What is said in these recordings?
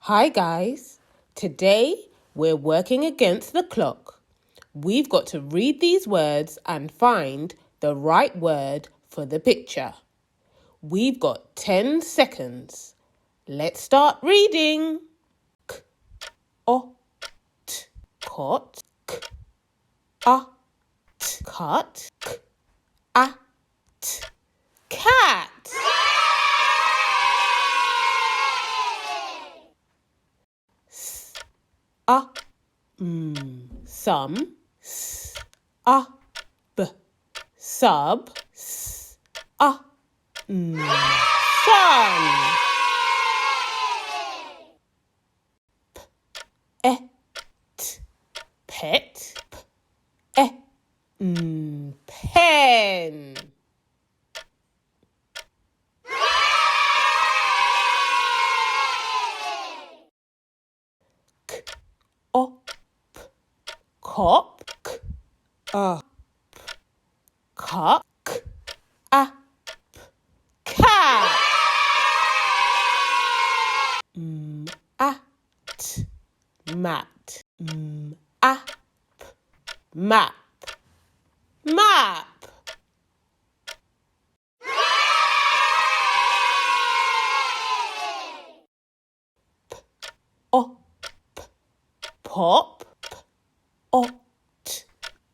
Hi guys, today we're working against the clock. We've got to read these words and find the right word for the picture. We've got 10 seconds. Let's start reading. K, o, t, cot, k, a, t, cut, k, a, t, cat. S, a, some, s, a, b, sub, s, a, sun. E, t, pet, p, e, pen. K, o, p, cop, k, a, p, cup, k, a, p, cat. A, t, mat, a, p, map, map. O, p, pop, p, o, t,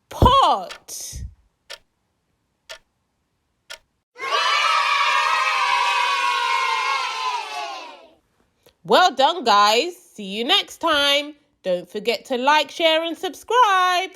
pot. Well done, guys. See you next time. Don't forget to like, share and subscribe.